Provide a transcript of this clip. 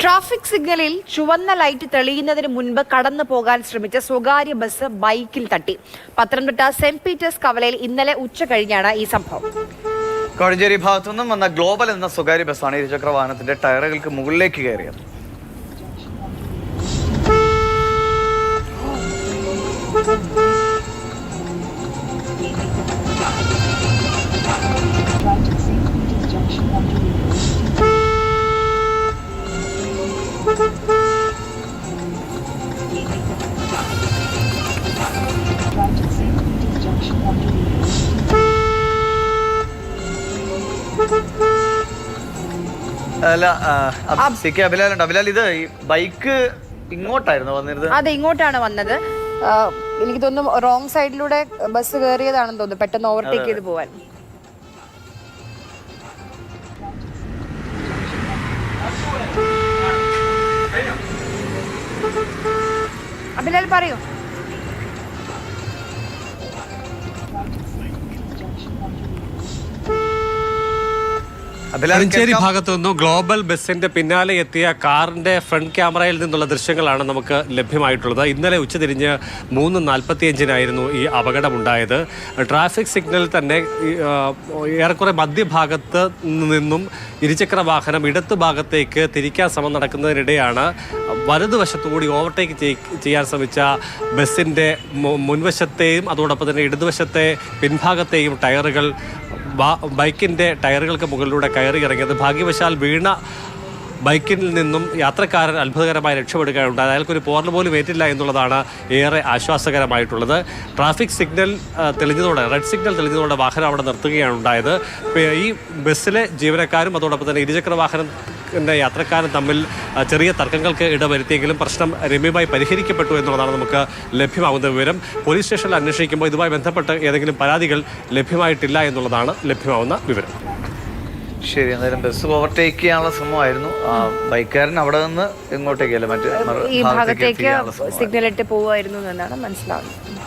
Traffic സിഗ്നലിൽ ചുവന്ന light തെളിയുന്നതിന് മുൻപ് കടന്നു പോകാൻ ശ്രമിച്ച സ്വകാര്യ ബസ് ബൈക്കിൽ തട്ടി. പത്തനംതിട്ട സെന്റ് പീറ്റേഴ്സ് കവലയിൽ ഇന്നലെ ഉച്ച കഴിഞ്ഞാണ് ഈ സംഭവം. കോഴഞ്ചേരി ഭാഗത്തുനിന്നും വന്ന ഗ്ലോബൽ എന്ന സ്വകാര്യ ബസ്സാണ് ഇരുചക്ര വാഹനത്തിന്റെ ടയറുകൾക്ക് മുകളിലേക്ക് കയറിയത്. അല്ല, അബിലാലുണ്ട്. അബിലാൽ, ഇത് ഈ ബൈക്ക് ഇങ്ങോട്ടായിരുന്നു വന്നിരുന്നത്? അതെ, ഇങ്ങോട്ടാണ് വന്നത്. എനിക്ക് തോന്നുന്നു റോങ് സൈഡിലൂടെ ബസ് കയറിയതാണെന്ന് തോന്നുന്നു, പെട്ടെന്ന് ഓവർടേക്ക് ചെയ്ത് പോവാൻ. അബിലാൽ പറയൂ. കോഴഞ്ചേരി ഭാഗത്തു നിന്നും ഗ്ലോബൽ ബസിന്റെ പിന്നാലെ എത്തിയ കാറിന്റെ ഫ്രണ്ട് ക്യാമറയിൽ നിന്നുള്ള ദൃശ്യങ്ങളാണ് നമുക്ക് ലഭ്യമായിട്ടുള്ളത്. ഇന്നലെ ഉച്ചതിരിഞ്ഞ് 3:45 ഈ അപകടമുണ്ടായത്. ട്രാഫിക് സിഗ്നലിൽ തന്നെ ഏറെക്കുറെ മധ്യഭാഗത്ത് നിന്നും ഇരുചക്ര വാഹനം ഇടതു ഭാഗത്തേക്ക് തിരിക്കാൻ ശ്രമം നടക്കുന്നതിനിടെയാണ് വലതുവശത്തുകൂടി ഓവർടേക്ക് ചെയ്യാൻ ശ്രമിച്ച ബസിന്റെ മുൻവശത്തെയും അതോടൊപ്പം തന്നെ ഇടതുവശത്തെ പിൻഭാഗത്തെയും ടയറുകൾ ബൈക്കിൻ്റെ ടയറുകൾക്ക് മുകളിലൂടെ കയറി ഇറങ്ങിയത്. ഭാഗ്യവശാൽ വീണ ബൈക്കിൽ നിന്നും യാത്രക്കാരൻ അത്ഭുതകരമായി രക്ഷപ്പെടുകയുണ്ടായത്. അയാൾക്കൊരു പോറൽ പോലും ഏറ്റില്ല എന്നുള്ളതാണ് ഏറെ ആശ്വാസകരമായിട്ടുള്ളത്. ട്രാഫിക് സിഗ്നൽ തെളിഞ്ഞതോടെ, റെഡ് സിഗ്നൽ തെളിഞ്ഞതോടെ വാഹനം അവിടെ നിർത്തുകയാണ് ഉണ്ടായത്. ഈ ബസ്സിലെ ജീവനക്കാരും അതോടൊപ്പം തന്നെ ഇരുചക്ര വാഹനം യാത്രക്കാരും തമ്മിൽ ചെറിയ തർക്കങ്ങൾക്ക് ഇടവരുത്തിയെങ്കിലും പ്രശ്നം രമ്യമായി പരിഹരിക്കപ്പെട്ടു എന്നുള്ളതാണ് നമുക്ക് ലഭ്യമാകുന്ന വിവരം. പോലീസ് സ്റ്റേഷനിൽ അന്വേഷിക്കുമ്പോൾ ഇതുമായി ബന്ധപ്പെട്ട് ഏതെങ്കിലും പരാതികൾ ലഭ്യമായിട്ടില്ല എന്നുള്ളതാണ് ലഭ്യമാകുന്ന വിവരം. ശരി, എന്തായാലും ബസ് ഓവർടേക്ക് ചെയ്യാനുള്ള ശ്രമമായിരുന്നു. ബൈക്കുകാരൻ അവിടെ നിന്ന് ഇങ്ങോട്ടേക്കല്ലേ, ഈ ഭാഗത്തേക്ക് സിഗ്നൽ ഇട്ട് പോവുമായിരുന്നു എന്നാണ് മനസ്സിലാവുന്നത്.